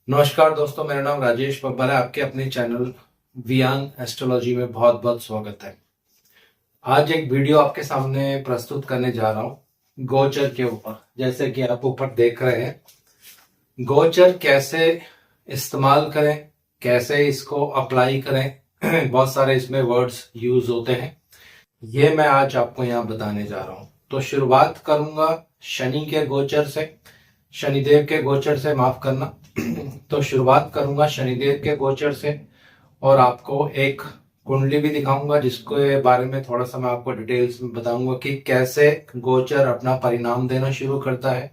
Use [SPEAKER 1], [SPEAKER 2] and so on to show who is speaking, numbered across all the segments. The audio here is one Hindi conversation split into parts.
[SPEAKER 1] नमस्कार दोस्तों, मेरा नाम राजेश बब्बर है। आपके अपने चैनल वियांग एस्ट्रोलॉजी में बहुत बहुत स्वागत है। आज एक वीडियो आपके सामने प्रस्तुत करने जा रहा हूं गोचर के ऊपर। जैसे कि आप ऊपर देख रहे हैं, गोचर कैसे इस्तेमाल करें, कैसे इसको अप्लाई करें बहुत सारे इसमें वर्ड्स यूज होते हैं। ये मैं आज आपको यहाँ बताने जा रहा हूँ। तो शुरुआत करूंगा शनि के गोचर से, शनिदेव के गोचर से, माफ करना। तो शुरुआत करूंगा शनिदेव के गोचर से और आपको एक कुंडली भी दिखाऊंगा जिसके बारे में थोड़ा सा मैं आपको डिटेल्स में बताऊंगा कि कैसे गोचर अपना परिणाम देना शुरू करता है।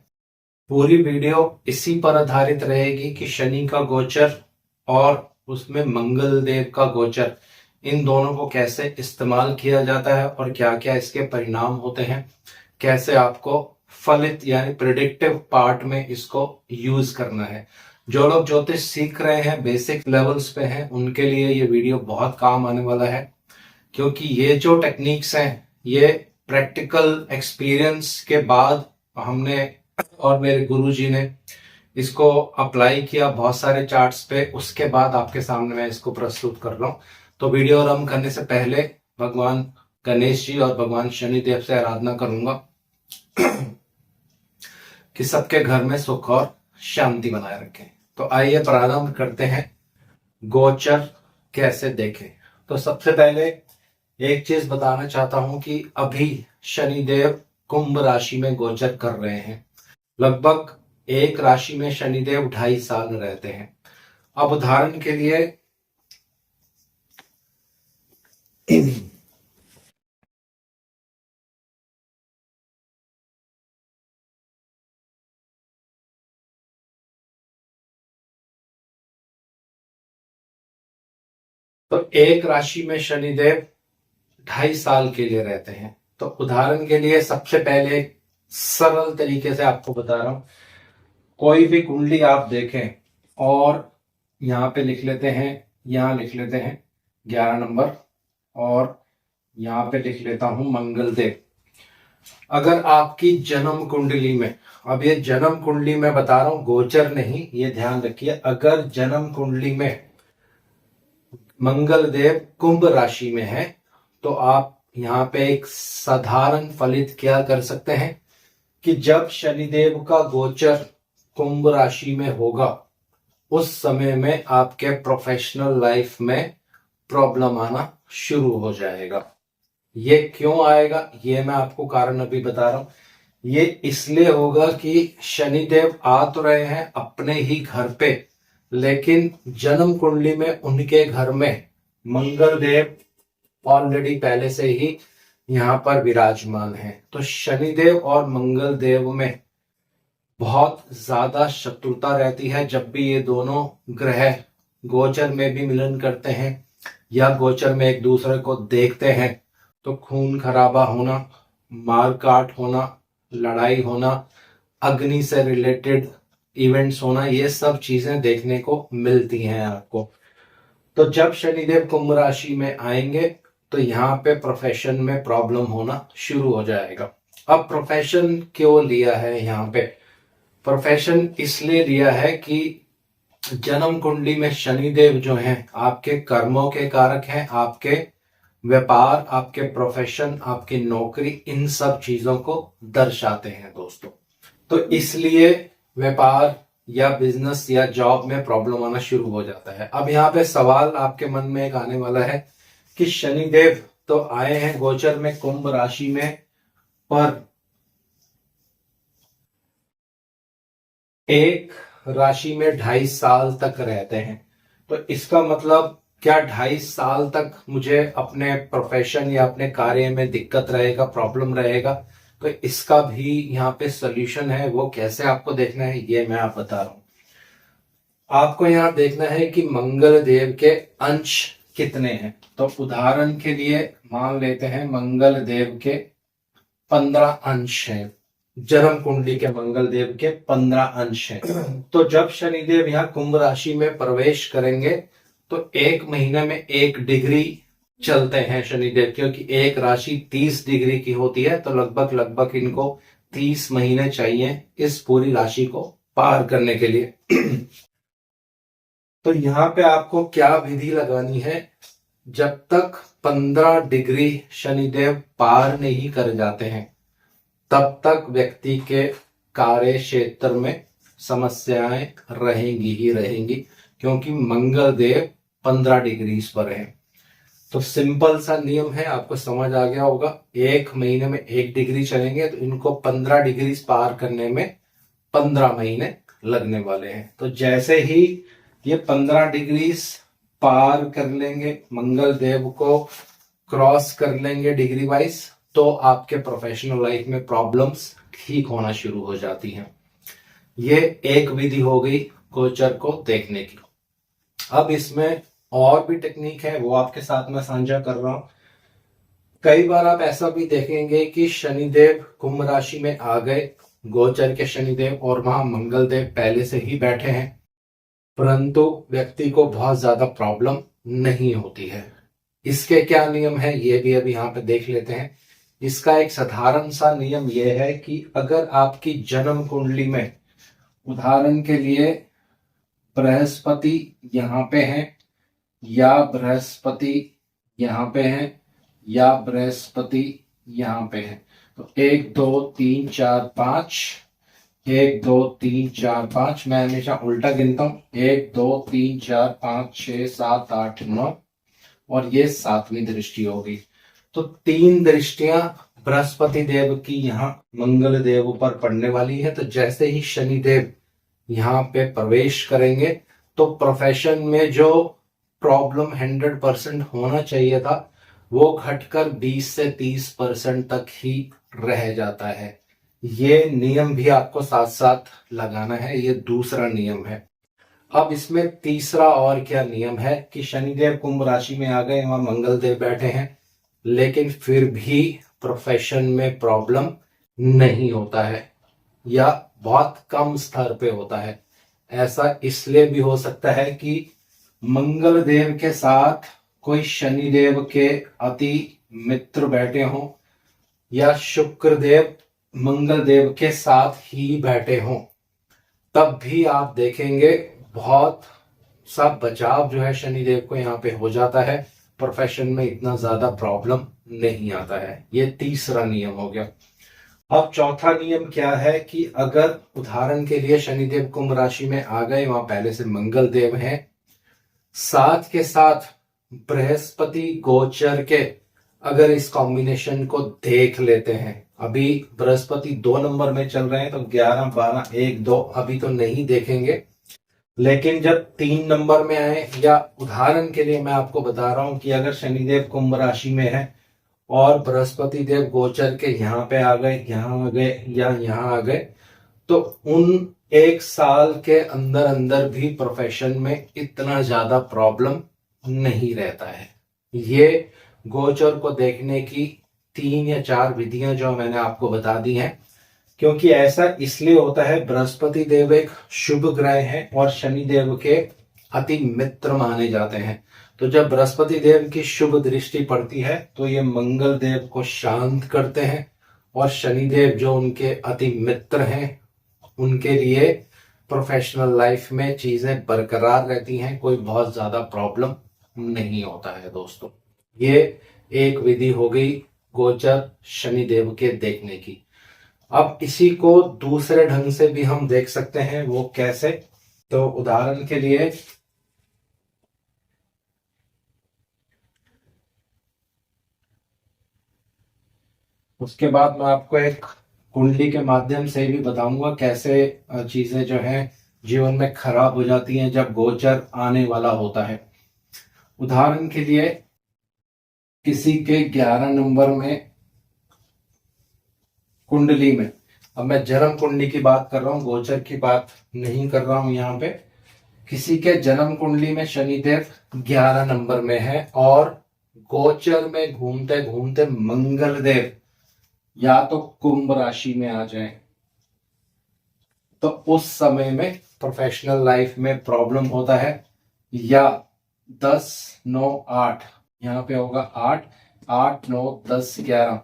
[SPEAKER 1] पूरी वीडियो इसी पर आधारित रहेगी कि शनि का गोचर और उसमें मंगल देव का गोचर, इन दोनों को कैसे इस्तेमाल किया जाता है और क्या क्या इसके परिणाम होते हैं, कैसे आपको फलित यानी प्रिडिक्टिव पार्ट में इसको यूज करना है। जो लोग ज्योतिष सीख रहे हैं, बेसिक लेवल्स पे हैं, उनके लिए ये वीडियो बहुत काम आने वाला है, क्योंकि ये जो टेक्निक्स हैं ये प्रैक्टिकल एक्सपीरियंस के बाद हमने और मेरे गुरुजी ने इसको अप्लाई किया बहुत सारे चार्ट्स पे। उसके बाद आपके सामने मैं इसको प्रस्तुत कर रहा हूँ। तो वीडियो आरंभ करने से पहले भगवान गणेश जी और भगवान शनिदेव से आराधना करूंगा कि सबके घर में सुख और शांति बनाए रखें। तो आइए प्रारंभ करते हैं गोचर कैसे देखें। तो सबसे पहले एक चीज बताना चाहता हूं कि अभी शनिदेव कुंभ राशि में गोचर कर रहे हैं। लगभग एक राशि में शनिदेव 2.5 साल रहते हैं। अब उदाहरण के लिए तो एक राशि में शनिदेव 2.5 साल के लिए रहते हैं। तो उदाहरण के लिए सबसे पहले सरल तरीके से आपको बता रहा हूं, कोई भी कुंडली आप देखें और यहाँ पे लिख लेते हैं, यहाँ लिख लेते हैं 11 नंबर और यहाँ पे लिख लेता हूं मंगल देव। अगर आपकी जन्म कुंडली में, अब ये जन्म कुंडली में बता रहा हूं, गोचर नहीं, ये ध्यान रखिए। अगर जन्म कुंडली में मंगल देव कुंभ राशि में है तो आप यहाँ पे एक साधारण फलित क्या कर सकते हैं कि जब शनिदेव का गोचर कुंभ राशि में होगा उस समय में आपके प्रोफेशनल लाइफ में प्रॉब्लम आना शुरू हो जाएगा। ये क्यों आएगा ये मैं आपको कारण अभी बता रहा हूं। ये इसलिए होगा कि शनिदेव आ तो रहे हैं अपने ही घर पे, लेकिन जन्म कुंडली में उनके घर में मंगल देव ऑलरेडी पहले से ही यहाँ पर विराजमान है। तो शनिदेव और मंगल देव में बहुत ज्यादा शत्रुता रहती है। जब भी ये दोनों ग्रह गोचर में भी मिलन करते हैं या गोचर में एक दूसरे को देखते हैं तो खून खराबा होना, मारकाट होना, लड़ाई होना, अग्नि से रिलेटेड इवेंट्स होना, ये सब चीजें देखने को मिलती हैं आपको। तो जब शनिदेव कुंभ राशि में आएंगे तो यहाँ पे प्रोफेशन में प्रॉब्लम होना शुरू हो जाएगा। अब प्रोफेशन क्यों लिया है यहाँ पे? प्रोफेशन इसलिए लिया है कि जन्म कुंडली में शनिदेव जो हैं आपके कर्मों के कारक हैं, आपके व्यापार, आपके प्रोफेशन, आपकी नौकरी, इन सब चीजों को दर्शाते हैं दोस्तों। तो इसलिए व्यापार या बिजनेस या जॉब में प्रॉब्लम आना शुरू हो जाता है। अब यहाँ पे सवाल आपके मन में एक आने वाला है कि शनिदेव तो आए हैं गोचर में कुंभ राशि में, पर एक राशि में 2.5 साल तक रहते हैं, तो इसका मतलब क्या 2.5 साल तक मुझे अपने प्रोफेशन या अपने कार्य में दिक्कत रहेगा, प्रॉब्लम रहेगा? तो इसका भी यहाँ पे सोल्यूशन है। वो कैसे आपको देखना है ये मैं आप बता रहा हूं। आपको यहाँ देखना है कि मंगल देव के अंश कितने हैं। तो उदाहरण के लिए मान लेते हैं मंगल देव के 15 अंश हैं। जन्म कुंडली के मंगल देव के 15 अंश हैं। तो जब शनिदेव यहाँ कुंभ राशि में प्रवेश करेंगे तो एक महीने में 1 डिग्री चलते हैं शनिदेव, क्योंकि एक राशि 30 डिग्री की होती है। तो लगभग लगभग इनको 30 महीने चाहिए इस पूरी राशि को पार करने के लिए। तो यहाँ पे आपको क्या विधि लगानी है, जब तक 15 डिग्री शनिदेव पार नहीं कर जाते हैं तब तक व्यक्ति के कार्य क्षेत्र में समस्याएं रहेंगी ही रहेंगी, क्योंकि मंगल देव 15 डिग्री पर है। तो सिंपल सा नियम है, आपको समझ आ गया होगा। एक महीने में 1 डिग्री चलेंगे तो इनको 15 डिग्री पार करने में 15 महीने लगने वाले हैं। तो जैसे ही ये 15 डिग्री पार कर लेंगे, मंगल देव को क्रॉस कर लेंगे डिग्री वाइज, तो आपके प्रोफेशनल लाइफ में प्रॉब्लम्स ठीक होना शुरू हो जाती हैं। ये एक विधि हो गई गोचर को देखने की। अब इसमें और भी टेक्निक है, वो आपके साथ में साझा कर रहा हूं। कई बार आप ऐसा भी देखेंगे कि शनिदेव कुंभ राशि में आ गए, गोचर के शनिदेव, और वहां मंगल देव पहले से ही बैठे हैं, परंतु व्यक्ति को बहुत ज्यादा प्रॉब्लम नहीं होती है। इसके क्या नियम है ये भी अभी यहाँ पे देख लेते हैं। इसका एक साधारण सा नियम यह है कि अगर आपकी जन्म कुंडली में उदाहरण के लिए बृहस्पति यहाँ पे है, या बृहस्पति यहाँ पे है, या बृहस्पति यहाँ पे है, तो 1 2 3 4 5, 1 2 3 4 5, मैं हमेशा उल्टा गिनता हूं, 1 2 3 4 5 6 7 8 9, और ये 7वीं दृष्टि होगी। तो 3 दृष्टियां बृहस्पति देव की यहाँ मंगल देव पर पड़ने वाली है। तो जैसे ही शनि देव यहाँ पे प्रवेश करेंगे तो प्रोफेशन में जो प्रॉब्लम 100% होना चाहिए था वो घटकर 20 से 30% तक ही रह जाता है। ये नियम भी आपको साथ साथ लगाना है, ये दूसरा नियम है। अब इसमें तीसरा और क्या नियम है कि शनिदेव कुंभ राशि में आ गए, वहां मंगल देव बैठे हैं, लेकिन फिर भी प्रोफेशन में प्रॉब्लम नहीं होता है, या बहुत कम स्तर पे होता है। ऐसा इसलिए भी हो सकता है कि मंगल देव के साथ कोई शनि देव के अति मित्र बैठे हों, या शुक्र देव मंगल देव के साथ ही बैठे हों, तब भी आप देखेंगे बहुत सा बचाव जो है शनि देव को यहाँ पे हो जाता है, प्रोफेशन में इतना ज्यादा प्रॉब्लम नहीं आता है। ये तीसरा नियम हो गया। अब चौथा नियम क्या है कि अगर उदाहरण के लिए शनिदेव कुंभ राशि में आ गए, वहां पहले से मंगल देव हैं, साथ के साथ बृहस्पति गोचर के अगर इस कॉम्बिनेशन को देख लेते हैं, अभी बृहस्पति 2 नंबर में चल रहे हैं तो 11 12 1 2 अभी तो नहीं देखेंगे, लेकिन जब 3 नंबर में आए, या उदाहरण के लिए मैं आपको बता रहा हूं कि अगर शनिदेव कुंभ राशि में है और बृहस्पति देव गोचर के यहाँ पे आ गए, यहाँ आ गए, या यहाँ आ गए, तो उन 1 साल के अंदर अंदर भी प्रोफेशन में इतना ज्यादा प्रॉब्लम नहीं रहता है। ये गोचर को देखने की 3 या 4 विधियां जो मैंने आपको बता दी हैं, क्योंकि ऐसा इसलिए होता है, बृहस्पति देव एक शुभ ग्रह है और शनि देव के अति मित्र माने जाते हैं। तो जब बृहस्पति देव की शुभ दृष्टि पड़ती है तो ये मंगल देव को शांत करते हैं, और शनि देव जो उनके अति मित्र हैं उनके लिए प्रोफेशनल लाइफ में चीजें बरकरार रहती हैं, कोई बहुत ज्यादा प्रॉब्लम नहीं होता है दोस्तों। ये एक विधि हो गई गोचर शनि देव के देखने की। अब इसी को दूसरे ढंग से भी हम देख सकते हैं, वो कैसे? तो उदाहरण के लिए उसके बाद मैं आपको एक कुंडली के माध्यम से भी बताऊंगा कैसे चीजें जो हैं जीवन में खराब हो जाती हैं जब गोचर आने वाला होता है। उदाहरण के लिए किसी के 11 नंबर में कुंडली में, अब मैं जन्म कुंडली की बात कर रहा हूं, गोचर की बात नहीं कर रहा हूं यहाँ पे, किसी के जन्म कुंडली में शनिदेव 11 नंबर में है और गोचर में घूमते घूमते मंगल देव या तो कुंभ राशि में आ जाए, तो उस समय में प्रोफेशनल लाइफ में प्रॉब्लम होता है। या 10 9 8 यहाँ पे होगा 8 8 9 10 11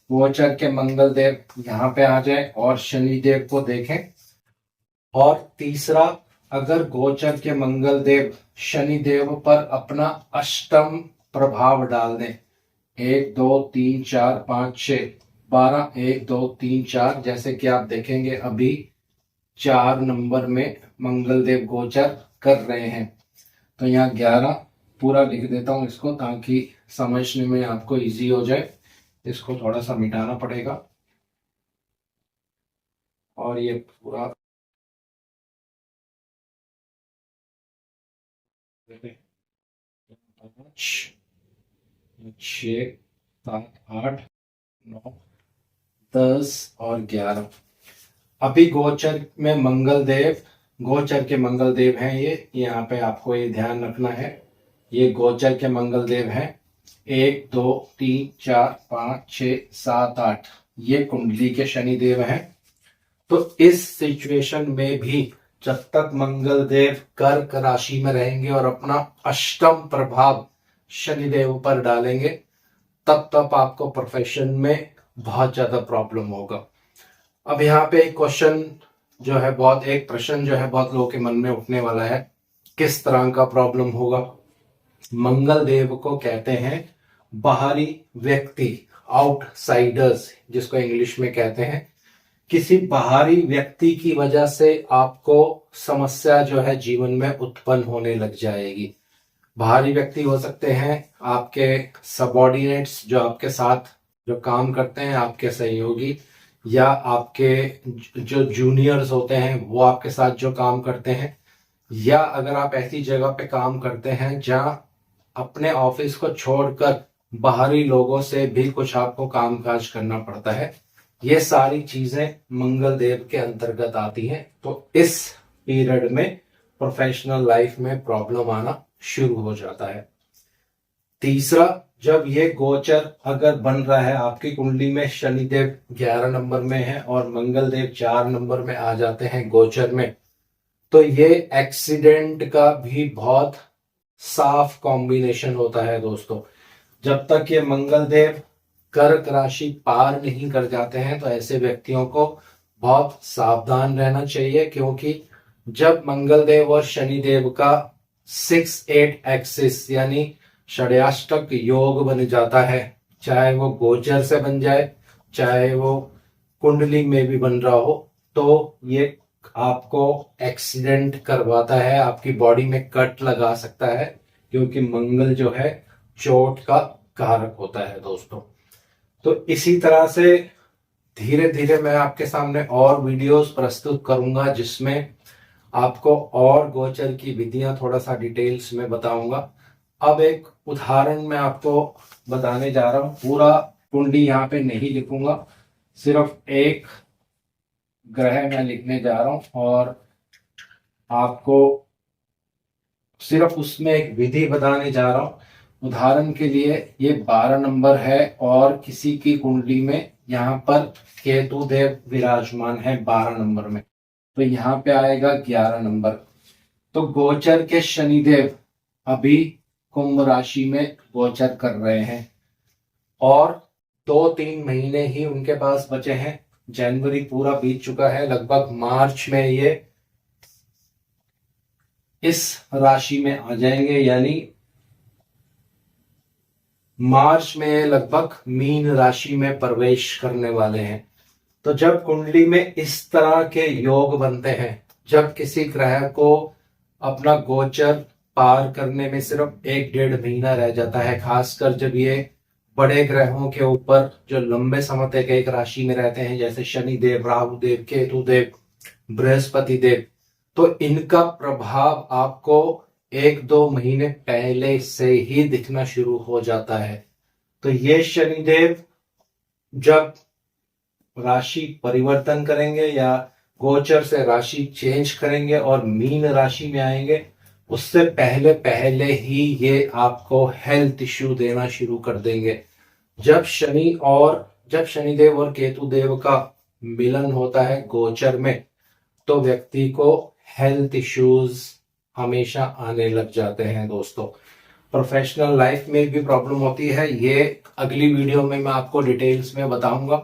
[SPEAKER 1] गोचर के मंगल देव यहाँ पे आ जाए और शनि देव को देखें। और तीसरा, अगर गोचर के मंगल देव शनि देव पर अपना अष्टम प्रभाव डाल दें, 1 2 3 4 5 6 12, 1 2 3 4, जैसे कि आप देखेंगे अभी 4 नंबर में मंगल देव गोचर कर रहे हैं। तो यहाँ 11 पूरा लिख देता हूं इसको, ताकि समझने में आपको इजी हो जाए। इसको थोड़ा सा मिटाना पड़ेगा और ये पूरा 5 6 7 8 9 10 और 11। अभी गोचर में मंगल देव, गोचर के मंगल देव हैं ये, यहाँ पे आपको ये ध्यान रखना है, ये गोचर के मंगल देव हैं। 1 2 3 4 5 6 7 8 ये कुंडली के शनि देव हैं। तो इस सिचुएशन में भी जब तक मंगल देव कर्क राशि में रहेंगे और अपना अष्टम प्रभाव शनि देव पर डालेंगे, तब तक आपको प्रोफेशन में बहुत ज्यादा प्रॉब्लम होगा। अब यहाँ पे एक क्वेश्चन जो है, बहुत एक प्रश्न जो है बहुत लोगों के मन में उठने वाला है, किस तरह का प्रॉब्लम होगा। मंगल देव को कहते हैं बाहरी व्यक्ति, आउटसाइडर्स जिसको इंग्लिश में कहते हैं। किसी बाहरी व्यक्ति की वजह से आपको समस्या जो है जीवन में उत्पन्न होने लग जाएगी। बाहरी व्यक्ति हो सकते हैं आपके सबऑर्डिनेट्स, जो आपके साथ जो काम करते हैं, आपके सहयोगी, या आपके जो जूनियर्स होते हैं वो आपके साथ जो काम करते हैं, या अगर आप ऐसी जगह पे काम करते हैं जहां अपने ऑफिस को छोड़कर बाहरी लोगों से भी कुछ आपको कामकाज करना पड़ता है, ये सारी चीजें मंगल देव के अंतर्गत आती हैं। तो इस पीरियड में प्रोफेशनल लाइफ में प्रॉब्लम आना शुरू हो जाता है। तीसरा, जब ये गोचर अगर बन रहा है आपकी कुंडली में, शनिदेव 11 नंबर में है और मंगल देव 4 नंबर में आ जाते हैं गोचर में, तो ये एक्सीडेंट का भी बहुत साफ कॉम्बिनेशन होता है दोस्तों। जब तक ये मंगल देव कर्क राशि पार नहीं कर जाते हैं तो ऐसे व्यक्तियों को बहुत सावधान रहना चाहिए, क्योंकि जब मंगल देव और शनि देव का 6-8 एक्सिस यानी षड्याष्टक योग बन जाता है, चाहे वो गोचर से बन जाए चाहे वो कुंडली में भी बन रहा हो, तो ये आपको एक्सीडेंट करवाता है, आपकी बॉडी में कट लगा सकता है, क्योंकि मंगल जो है चोट का कारक होता है दोस्तों। तो इसी तरह से धीरे धीरे मैं आपके सामने और वीडियोस प्रस्तुत करूंगा जिसमें आपको और गोचर की विधियां थोड़ा सा डिटेल्स में बताऊंगा। अब एक उदाहरण मैं आपको बताने जा रहा हूं, पूरा कुंडली यहाँ पे नहीं लिखूंगा, सिर्फ एक ग्रह मैं लिखने जा रहा हूं और आपको सिर्फ उसमें एक विधि बताने जा रहा हूं। उदाहरण के लिए ये 12 नंबर है और किसी की कुंडली में यहाँ पर केतु देव विराजमान है 12 नंबर में, तो यहाँ पे आएगा 11 नंबर। तो गोचर के शनिदेव अभी कुंभ राशि में गोचर कर रहे हैं और 2-3 महीने ही उनके पास बचे हैं। जनवरी पूरा बीत चुका है, लगभग मार्च में ये इस राशि में आ जाएंगे, यानी मार्च में लगभग मीन राशि में प्रवेश करने वाले हैं। तो जब कुंडली में इस तरह के योग बनते हैं, जब किसी ग्रह को अपना गोचर पार करने में सिर्फ 1-1.5 महीना रह जाता है, खासकर जब ये बड़े ग्रहों के ऊपर जो लंबे समय तक एक राशि में रहते हैं, जैसे शनि देव, राहु देव, केतु देव, बृहस्पति देव, तो इनका प्रभाव आपको 1-2 महीने पहले से ही दिखना शुरू हो जाता है। तो ये शनिदेव जब राशि परिवर्तन करेंगे या गोचर से राशि चेंज करेंगे और मीन राशि में आएंगे, उससे पहले पहले ही ये आपको हेल्थ इश्यू देना शुरू कर देंगे। जब शनिदेव और केतु देव का मिलन होता है गोचर में, तो व्यक्ति को हेल्थ इश्यूज हमेशा आने लग जाते हैं दोस्तों। प्रोफेशनल लाइफ में भी प्रॉब्लम होती है, ये अगली वीडियो में मैं आपको डिटेल्स में बताऊंगा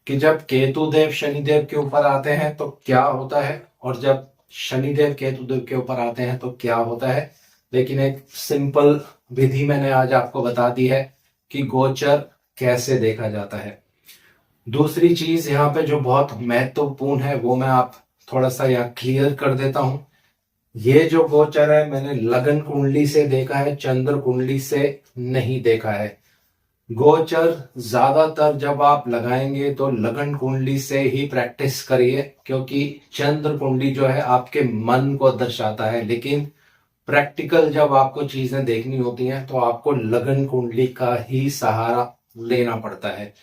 [SPEAKER 1] कि जब केतु देव शनिदेव के ऊपर आते हैं तो क्या होता है, और जब शनिदेव केतुदेव के ऊपर आते हैं तो क्या होता है, लेकिन एक सिंपल विधि मैंने आज आपको बता दी है कि गोचर कैसे देखा जाता है। दूसरी चीज यहाँ पे जो बहुत महत्वपूर्ण है वो मैं आप थोड़ा सा यहाँ क्लियर कर देता हूं। ये जो गोचर है मैंने लगन कुंडली से देखा है, चंद्र कुंडली से नहीं देखा है। गोचर ज्यादातर जब आप लगाएंगे तो लगन कुंडली से ही प्रैक्टिस करिए, क्योंकि चंद्र कुंडली जो है आपके मन को दर्शाता है, लेकिन प्रैक्टिकल जब आपको चीजें देखनी होती हैं तो आपको लगन कुंडली का ही सहारा लेना पड़ता है।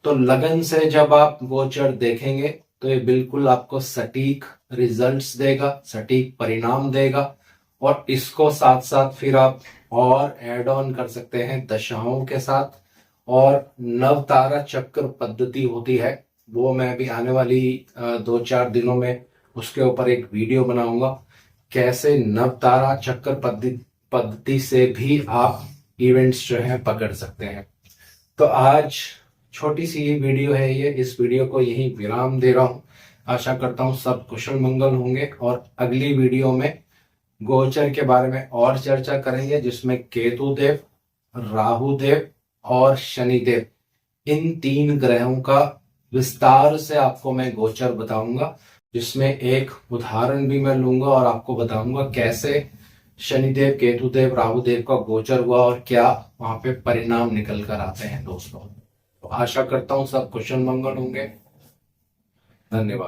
[SPEAKER 1] तो लगन से जब आप गोचर देखेंगे तो ये बिल्कुल आपको सटीक रिजल्ट्स देगा, सटीक परिणाम देगा। और इसको साथ साथ फिर आप और ऐड ऑन कर सकते हैं दशाओं के साथ। और नवतारा चक्र पद्धति होती है, वो मैं भी आने वाली 2-4 दिनों में उसके ऊपर एक वीडियो बनाऊंगा, कैसे नवतारा चक्र पद्धति से भी आप इवेंट्स जो है पकड़ सकते हैं। तो आज छोटी सी ही वीडियो है ये, इस वीडियो को यहीं विराम दे रहा हूं। आशा करता हूं सब कुशल मंगल होंगे और अगली वीडियो में गोचर के बारे में और चर्चा करेंगे, जिसमें केतु देव, राहु देव और शनिदेव, इन 3 ग्रहों का विस्तार से आपको मैं गोचर बताऊंगा, जिसमें एक उदाहरण भी मैं लूंगा और आपको बताऊंगा कैसे शनिदेव, केतुदेव, राहुदेव का गोचर हुआ और क्या वहां पे परिणाम निकल कर आते हैं दोस्तों। तो आशा करता हूं सब कुशल मंगल होंगे। धन्यवाद।